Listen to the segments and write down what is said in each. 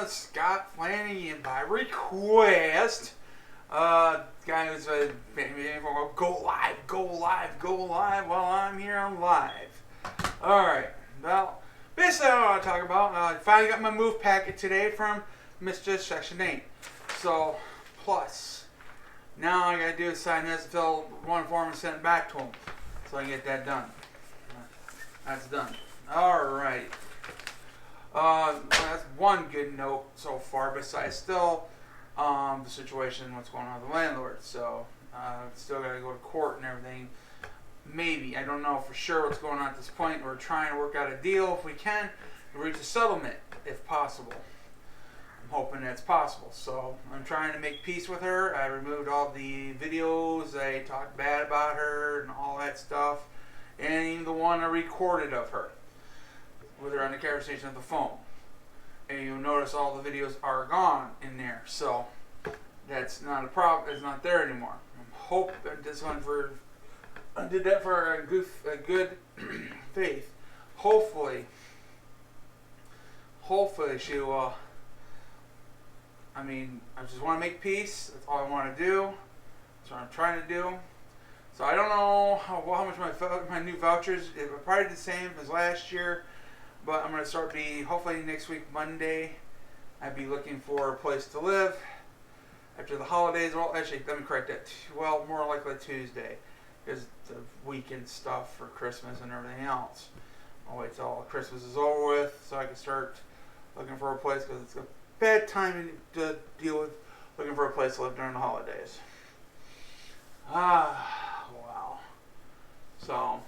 Scott Flanagan by request. Guy who's go live while I'm here on live. Alright, well, basically what I want to talk about, I finally got my move packet today from Mr. Section 8. So, plus, now all I gotta do is sign this, fill one form and send it back to him. So I can get that done. That's done. Alright. Well, that's one good note so far, besides still the situation, what's going on with the landlord. So, still got to go to court and everything. Maybe, I don't know for sure what's going on at this point. We're trying to work out a deal if we can, reach a settlement if possible. I'm hoping that's possible. So, I'm trying to make peace with her. I removed all the videos. I talked bad about her and all that stuff. And even the one I recorded of her with her on the conversation of the phone. And you'll notice all the videos are gone in there. So that's not a problem. It's not there anymore. I hope that this one I did that for a good faith. Hopefully she will. I just want to make peace. That's all I want to do. That's what I'm trying to do. So I don't know how much my new vouchers. It was probably the same as last year. But I'm going to start hopefully next week, Monday, I'd be looking for a place to live. After the holidays, well, actually, let me correct that. Well, more likely Tuesday, because the weekend stuff for Christmas and everything else. I'll wait till Christmas is over with so I can start looking for a place, because it's a bad time to deal with looking for a place to live during the holidays. Wow. So,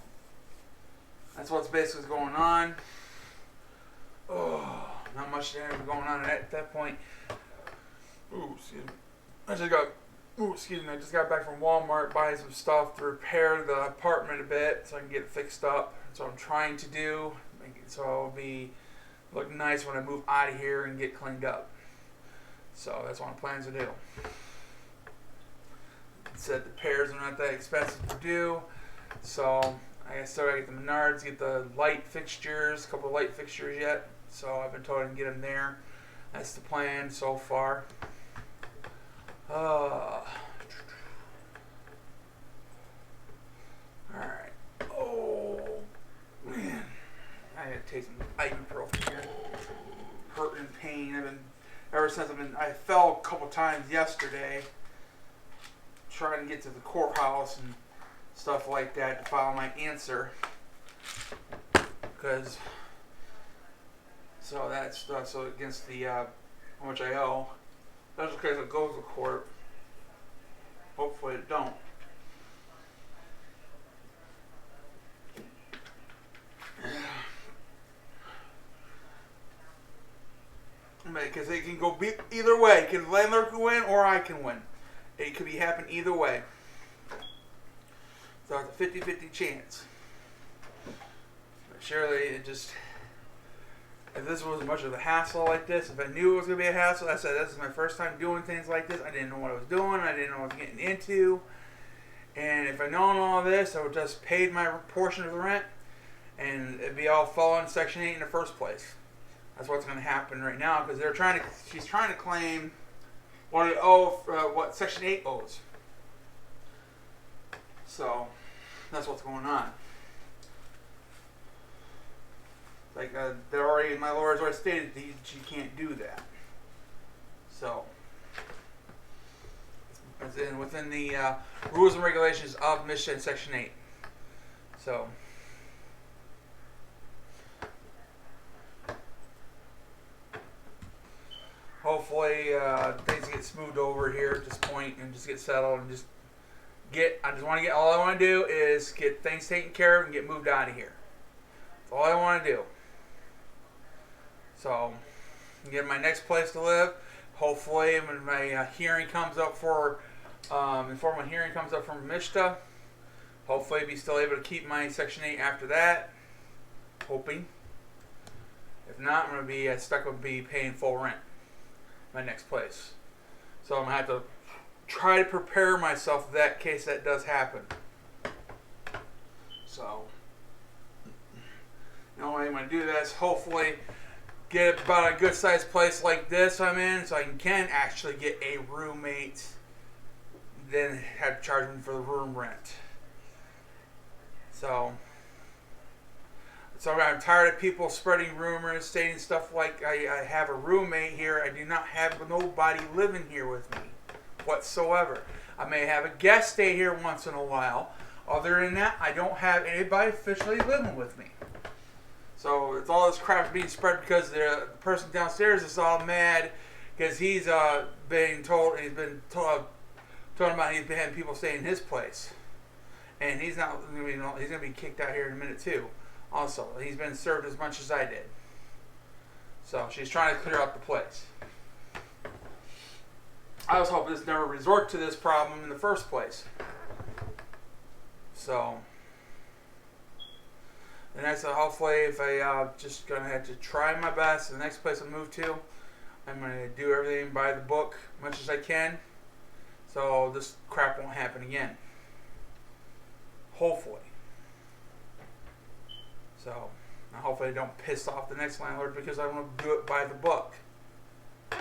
that's what's basically going on. Oh, not much going on at that point. Ooh, excuse me. I just got back from Walmart buying some stuff to repair the apartment a bit so I can get it fixed up. That's what I'm trying to do. So it'll look nice when I move out of here and get cleaned up. So that's what I'm planning to do. It said the repairs are not that expensive to do. So I still gotta get the Menards, get the light fixtures, a couple of light fixtures yet. So I've been told I can get them there. That's the plan so far. Alright. Oh, man. I had to take some ibuprofen here. Hurt and pain. I fell a couple times yesterday trying to get to the courthouse and stuff like that to file my answer. So against the how much I owe. That's in case it goes to court. Hopefully it don't. Because it can go either way. Because the landlord can win or I can win. It could happen either way. So it's a 50-50 chance. But surely if this wasn't much of a hassle like this, if I knew it was going to be a hassle, I said this is my first time doing things like this. I didn't know what I was doing. I didn't know what I was getting into. And if I'd known all this, I would just paid my portion of the rent and it'd be all falling Section 8 in the first place. That's what's going to happen right now, because she's trying to claim what Section 8 owes. So that's what's going on. Like my lawyer's already stated that she can't do that. So it's within the rules and regulations of MSHDA Section 8. So hopefully things get smoothed over here at this point and just get settled and all I want to do is get things taken care of and get moved out of here. That's all I want to do. So, get my next place to live. Hopefully, when my hearing comes up informal hearing comes up from MSHDA, hopefully be still able to keep my Section 8 after that. Hoping. If not, I'm going to be stuck with paying full rent. My next place. So I'm going to have to try to prepare myself for that case that does happen. So, the only way I'm going to do that is hopefully get about a good sized place like this I'm in, so I can actually get a roommate, then have to charge them for the room rent. So I'm tired of people spreading rumors, saying stuff like I have a roommate here. I do not have nobody living here with me whatsoever. I may have a guest stay here once in a while. Other than that, I don't have anybody officially living with me. So it's all this crap being spread because the person downstairs is all mad because he's been told about he's been having people stay in his place, and he's not. He's gonna be kicked out here in a minute too. Also, he's been served as much as I did. So she's trying to clear out the place. I was hoping this never resort to this problem in the first place. So, the next, hopefully, if I just gonna have to try my best. The next place I move to, I'm gonna do everything by the book as much as I can, so this crap won't happen again. Hopefully. So, hopefully I don't piss off the next landlord because I want to do it by the book. So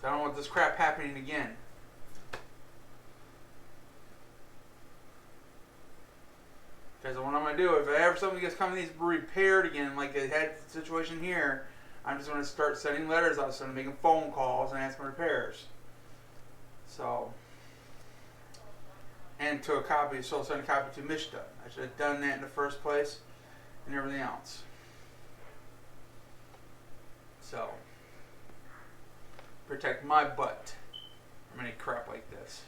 I don't want this crap happening again. Because what I'm going to do, if ever something gets coming needs to be repaired again, like they had the situation here, I'm just going to start sending letters out, so I'm making phone calls and asking for repairs. So, and to a copy, so I'll send a copy to MSHDA. I should have done that in the first place and everything else. So, protect my butt from any crap like this.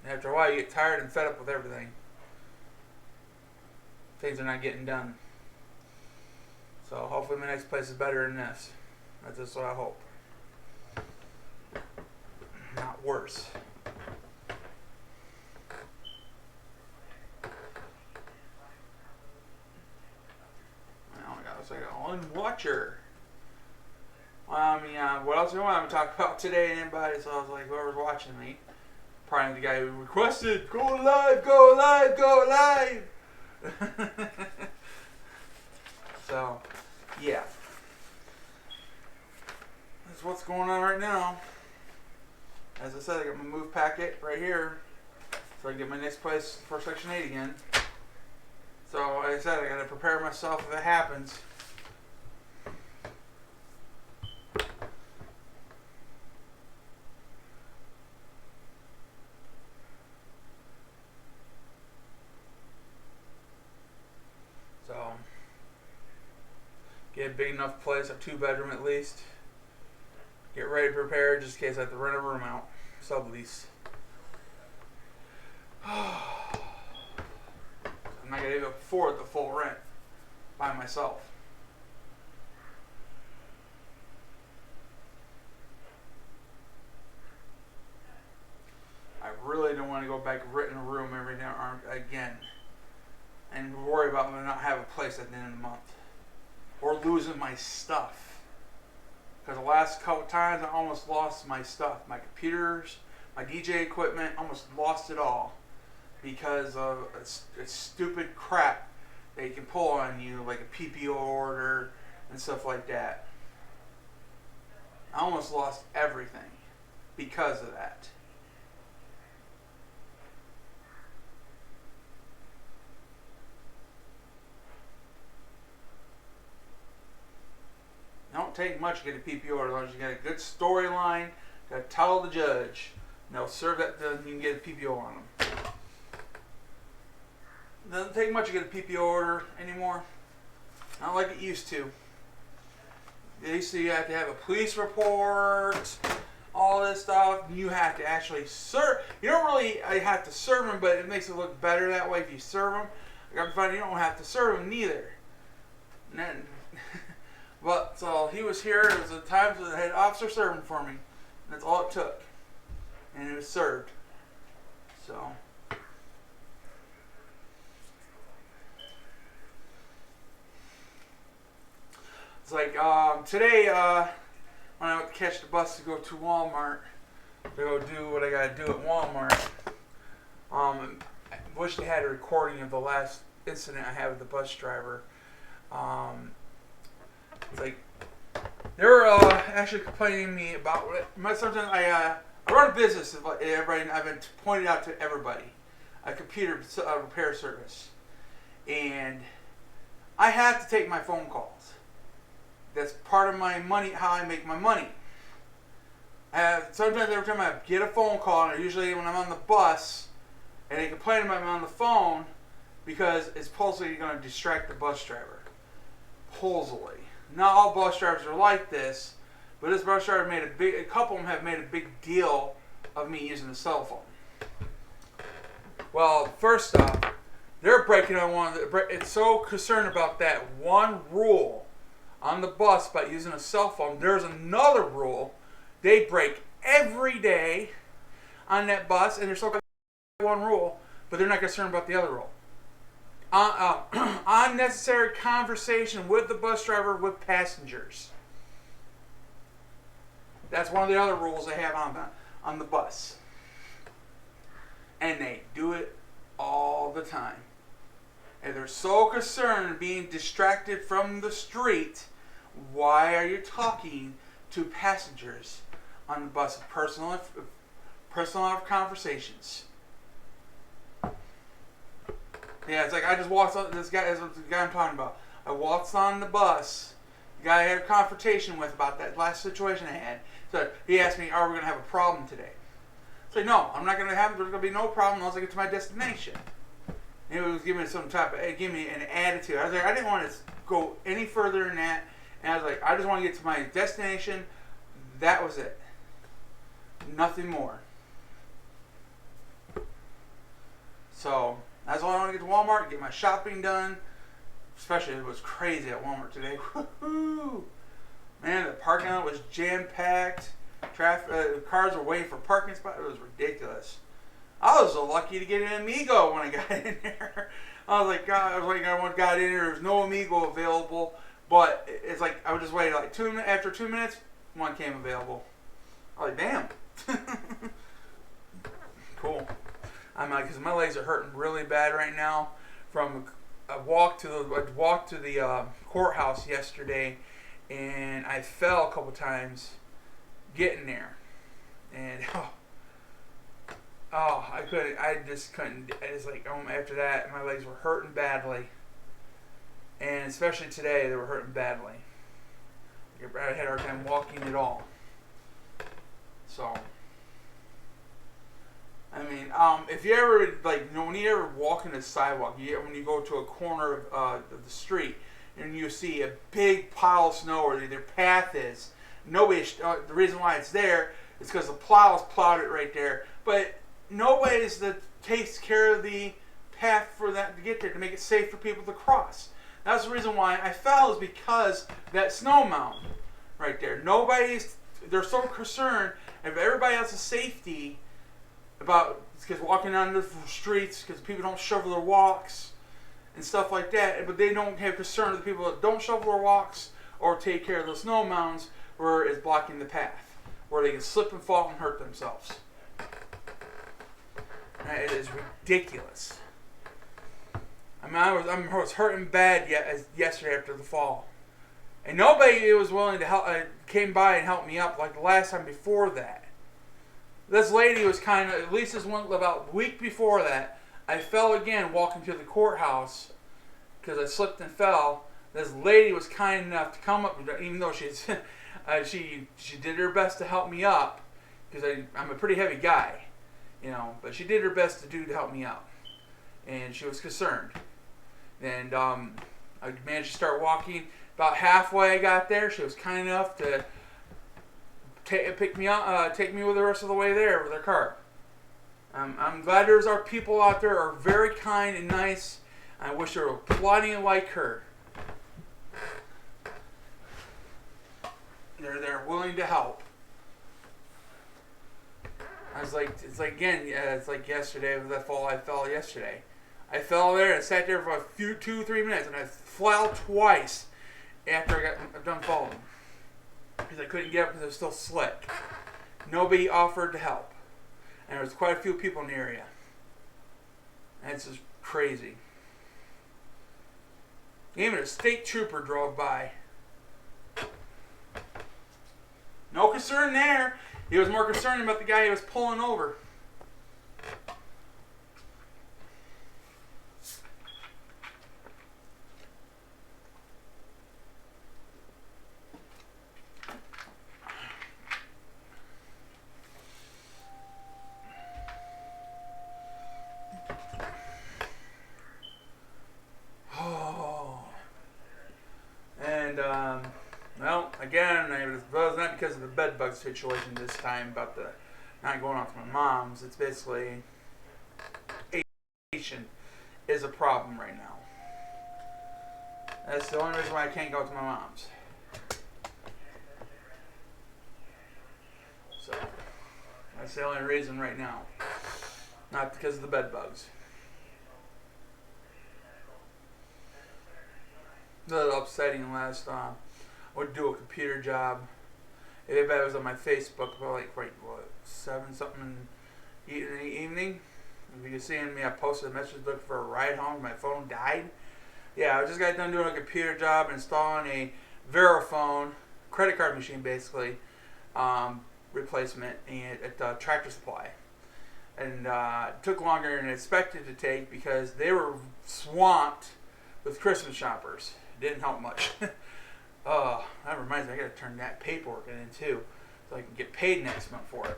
After a while, you get tired and fed up with everything. Things are not getting done. So hopefully my next place is better than this. That's just what I hope. Not worse. Oh my god, it's like an all-in-watcher. I mean, what else do I want to talk about today and anybody? So I was like, whoever's watching me. Probably the guy who requested, go live, go live, go live. So, yeah. That's what's going on right now. As I said, I got my move packet right here. So I can get my next place for Section 8 again. So, like I said, I got to prepare myself if it happens. So, get a big enough place, a 2-bedroom at least. Get ready to prepare just in case I have to rent a room out. Sublease. I'm not going to even afford the full rent by myself. I really don't want to go back and rent a room every now again. And worry about not having a place at the end of the month. Or losing my stuff. Because the last couple times I almost lost my stuff. My computers, my DJ equipment, almost lost it all. Because of a stupid crap they can pull on you, like a PPO order and stuff like that. I almost lost everything because of that. Don't take much to get a PPO order, as long as you got a good storyline. Got to tell the judge. And they'll serve that, then you can get a PPO on them. It doesn't take much to get a PPO order anymore. Not like it used to. They used to, you have to have a police report, all this stuff. You have to actually serve. You don't really have to serve them, but it makes it look better that way if you serve them. I'm finding you don't have to serve them neither. And then, but so he was here. There was a time when the head officer served him for me. And that's all it took, and it was served. So It's like today when I went to catch the bus to go to Walmart to go do what I gotta do at Walmart. I wish they had a recording of the last incident I had with the bus driver. It's like they were actually complaining to me about sometimes I run a business. Everybody, I've been pointed out to everybody, a computer repair service, and I have to take my phone calls. That's part of my money, how I make my money. Sometimes every time I get a phone call, and usually when I'm on the bus, and they complain about me on the phone because it's supposedly going to distract the bus driver. Supposedly. Not all bus drivers are like this, but this bus driver a couple of them have made a big deal of me using a cell phone. Well, first off, they're breaking on it's so concerned about that one rule on the bus about using a cell phone. There's another rule they break every day on that bus, and they're so one rule, but they're not concerned about the other rule. Unnecessary conversation with the bus driver with passengers. That's one of the other rules they have on the bus. And they do it all the time. And they're so concerned being distracted from the street. Why are you talking to passengers on the bus? Personal conversations. Yeah, it's like I just walked on this guy. Is the guy I'm talking about. I walked on the bus. The guy I had a confrontation with about that last situation I had. So he asked me, "Are we going to have a problem today?" So no, I'm not going to have. There's going to be no problem unless I get to my destination. And it was giving me give me an attitude. I was like, I didn't want to go any further than that. And I was like, I just want to get to my destination. That was it. Nothing more. So that's why I want to get to Walmart, get my shopping done. Especially it was crazy at Walmart today. Woo-hoo! Man, the parking lot was jam-packed. Cars were waiting for parking spots. It was ridiculous. I was so lucky to get an Amigo when I got in there. I was like, God, I got in there. There was no Amigo available. But it's like, I would just wait like 2 minutes. After 2 minutes, one came available. I was like, damn. Cool. I'm like, because my legs are hurting really bad right now. From I walked to the courthouse yesterday, and I fell a couple times getting there, and I couldn't. I just couldn't. I just like after that, my legs were hurting badly, and especially today, they were hurting badly. I had a hard time walking at all. So. I mean, if you ever, when you ever walk in the sidewalk, when you go to a corner of the street, and you see a big pile of snow where their path is, the reason why it's there is because the plows plowed it right there, but nobody's that takes care of the path for that to get there, to make it safe for people to cross. That's the reason why I fell, is because that snow mound right there. They're so concerned of everybody else's safety about because walking on the streets, because people don't shovel their walks and stuff like that, but they don't have concern of the people that don't shovel their walks or take care of the snow mounds where it's blocking the path, where they can slip and fall and hurt themselves. It is ridiculous. I mean, I was hurting bad yesterday after the fall, and nobody was willing to help. Came by and helped me up like the last time before that. This lady was kind of, at least this one, about a week before that, I fell again walking to the courthouse because I slipped and fell. This lady was kind enough to come up, even though she did her best to help me up, because I'm a pretty heavy guy, but she did her best to help me out, and she was concerned. And I managed to start walking. About halfway I got there, she was kind enough to pick me up, take me with the rest of the way there with her car. I'm glad there's our people out there are very kind and nice. I wish there were plenty like her. They're willing to help. It's like yesterday with that fall. I fell yesterday. I fell there and sat there for 2-3 minutes, and I fell twice. after I got done folding because I couldn't get up because it was still slick. Nobody offered to help, and there was quite a few people in the area. And it's just crazy. Even a state trooper drove by. No concern there. He was more concerned about the guy he was pulling over. Well, again, it was not because of the bed bug situation this time about the not going off to my mom's. It's basically patient is a problem right now. That's the only reason why I can't go to my mom's. So that's the only reason right now. Not because of the bed bugs. A little upsetting last I would do a computer job. It was on my Facebook about like 7 something in the evening. If you can see me, I posted a message looking for a ride home. My phone died. Yeah, I just got done doing a computer job, installing a Verifone credit card machine, basically replacement at Tractor Supply, and it took longer than expected to take because they were swamped with Christmas shoppers. Didn't help much. That reminds me, I gotta turn that paperwork in too, so I can get paid next month for it.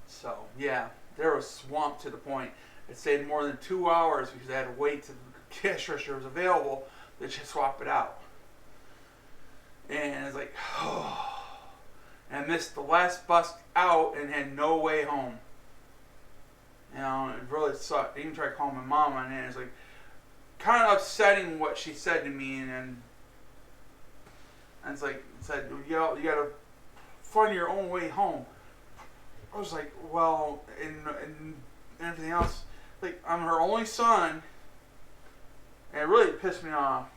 So yeah, they were swamped to the point it stayed more than 2 hours because I had to wait till the cash register was available to just swap it out. And it's like, oh, and I missed the last bus out and had no way home. You know, it really sucked. I even tried calling my mom on it, and it's like kind of upsetting what she said to me, and it's like it said, you gotta find your own way home. I was like, well, and everything else, like I'm her only son, and it really pissed me off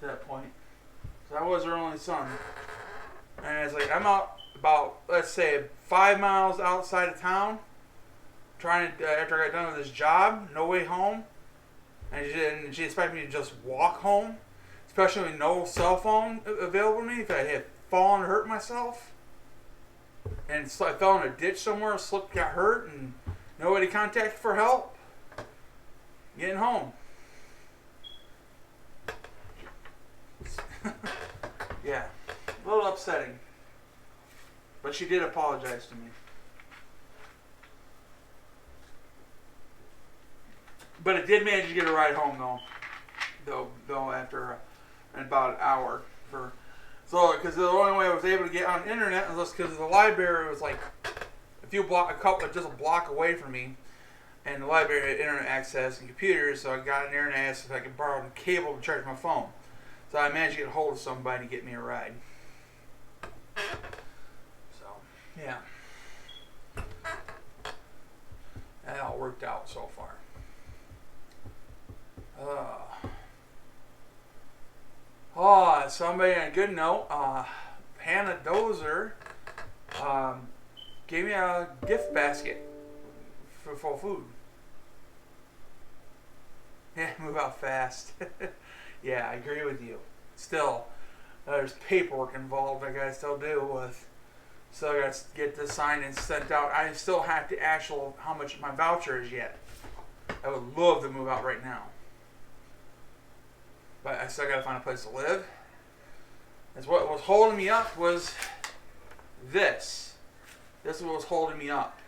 to that point. So I was her only son, and it's like I'm out about, let's say, 5 miles outside of town, trying to after I got done with this job, no way home. And she expected me to just walk home, especially with no cell phone available to me. If I had fallen and hurt myself, and so I fell in a ditch somewhere, slipped, got hurt, and nobody contacted for help, getting home. Yeah, a little upsetting. But she did apologize to me. But it did manage to get a ride home though after about an hour because the only way I was able to get on the internet was because the library was like just a block away from me, and the library had internet access and computers, so I got in there and asked if I could borrow the cable to charge my phone. So I managed to get a hold of somebody to get me a ride. So yeah, that all worked out so far. Somebody on a good note, Hannah Dozer gave me a gift basket for full food. Yeah, move out fast. Yeah, I agree with you. Still, there's paperwork involved I gotta still deal with. So I gotta get this signed and sent out. I still have to how much my voucher is yet. I would love to move out right now. But I still gotta find a place to live. That's what was holding me up was this. This is what was holding me up.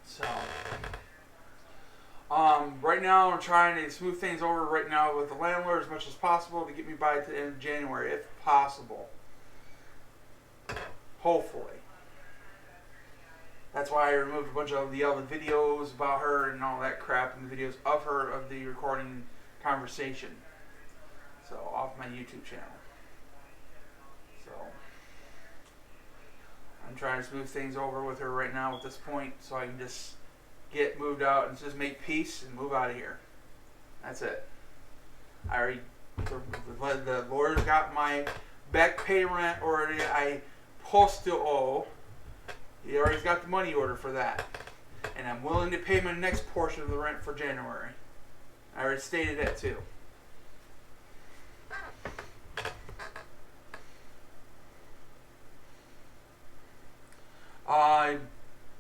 So, right now I'm trying to smooth things over right now with the landlord as much as possible to get me by to the end of January, if possible. Hopefully. That's why I removed a bunch of the other videos about her and all that crap, and the videos of her, of the recording conversation. So, off my YouTube channel. So, I'm trying to smooth things over with her right now at this point, so I can just get moved out and just make peace and move out of here. That's it. I already, the lawyers got my back pay rent already. I still owe. He already got the money order for that. And I'm willing to pay my next portion of the rent for January. I already stated that too.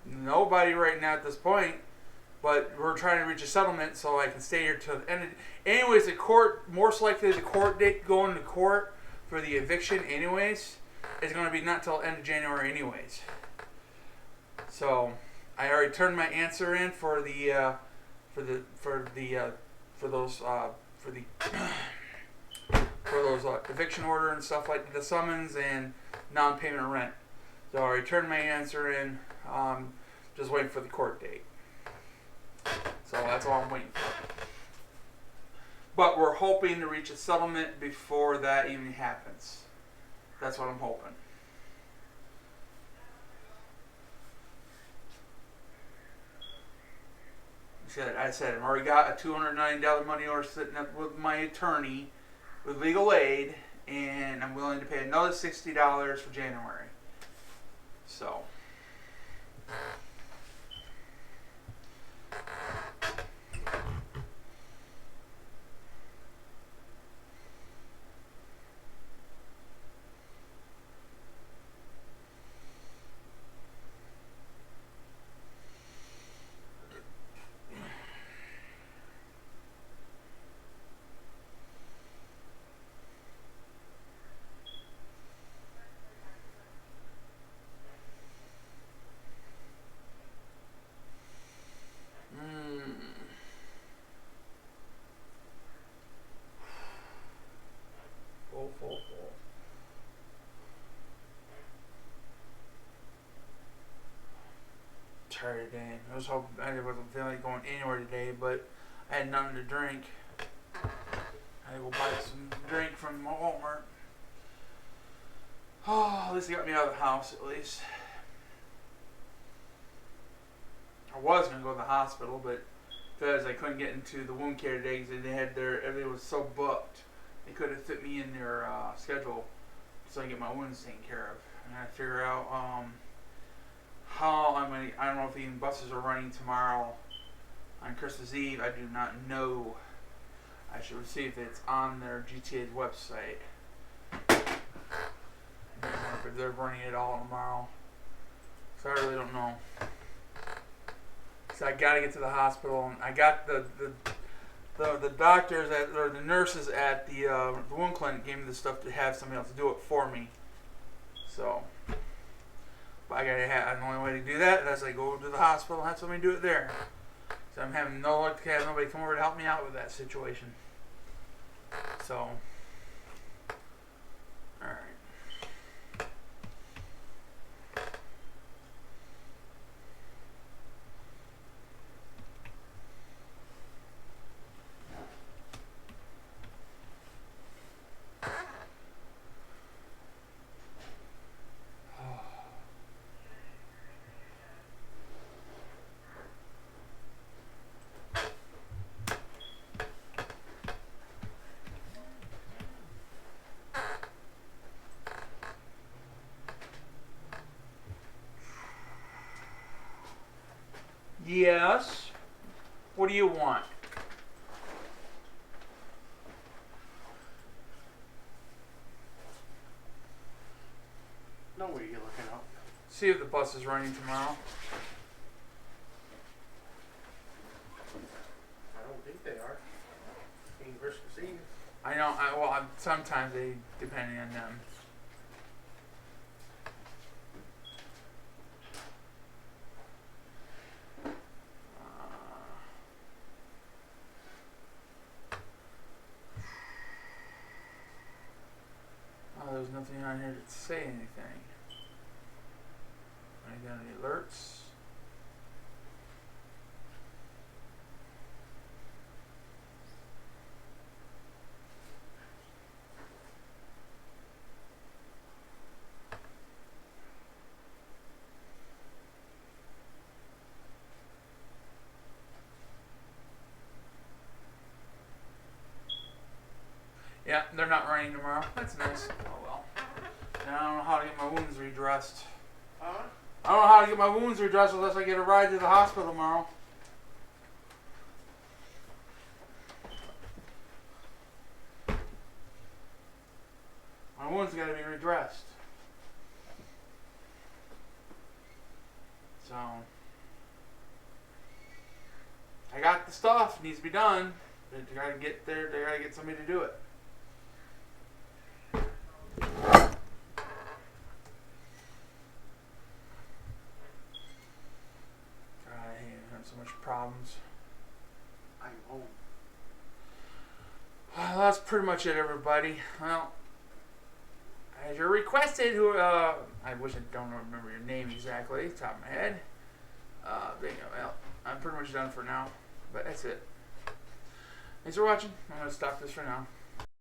Nobody right now at this point, but we're trying to reach a settlement so I can stay here till the end. Anyways, the court, most likely the court date going to court for the eviction anyways is going to be not till the end of January anyways. So I already turned my answer in for the eviction order and stuff like the summons and non-payment rent. So I already turned my answer in. Just waiting for the court date. So that's all I'm waiting for. But we're hoping to reach a settlement before that even happens. That's what I'm hoping. I said I've already got a $290 money order sitting up with my attorney with legal aid, and I'm willing to pay another $60 for January. So. Full. Tired today. I was hoping I wasn't feeling like going anywhere today, but I had nothing to drink. I had to go buy some drink from Walmart. Oh, at least it got me out of the house at least. I was going to go to the hospital, but because I couldn't get into the wound care today because they had everything was so booked. They couldn't fit me in their schedule so I can get my wounds taken care of. And I figure out how I'm going to, I don't know if even buses are running tomorrow on Christmas Eve. I do not know. I should see if it's on their GTA's website. If they're running it all tomorrow. So I really don't know. So I got to get to the hospital, and I got the doctors or the nurses at the wound clinic gave me the stuff to have somebody else do it for me. So, but I gotta have the only way to do that is I go to the hospital and have somebody do it there. So I'm having no luck to have nobody come over to help me out with that situation. So, all right. Yes. What do you want? No, what are you looking up? See if the bus is running tomorrow. I don't think they are. Being Christmas Eve. I know. Sometimes they, depending on them. There's nothing on here to say anything. Identity alerts. Yeah, they're not raining tomorrow. That's nice. Oh well. And I don't know how to get my wounds redressed. Huh? I don't know how to get my wounds redressed unless I get a ride to the hospital tomorrow. My wounds got to be redressed. So I got the stuff. It needs to be done. They gotta get there. They gotta get somebody to do it. God, I hate having so much problems. I'm home. Well, that's pretty much it, everybody. Well, as you're requested, I wish I don't remember your name exactly, top of my head. There you go. Well, I'm pretty much done for now, but that's it. Thanks for watching. I'm gonna stop this for now.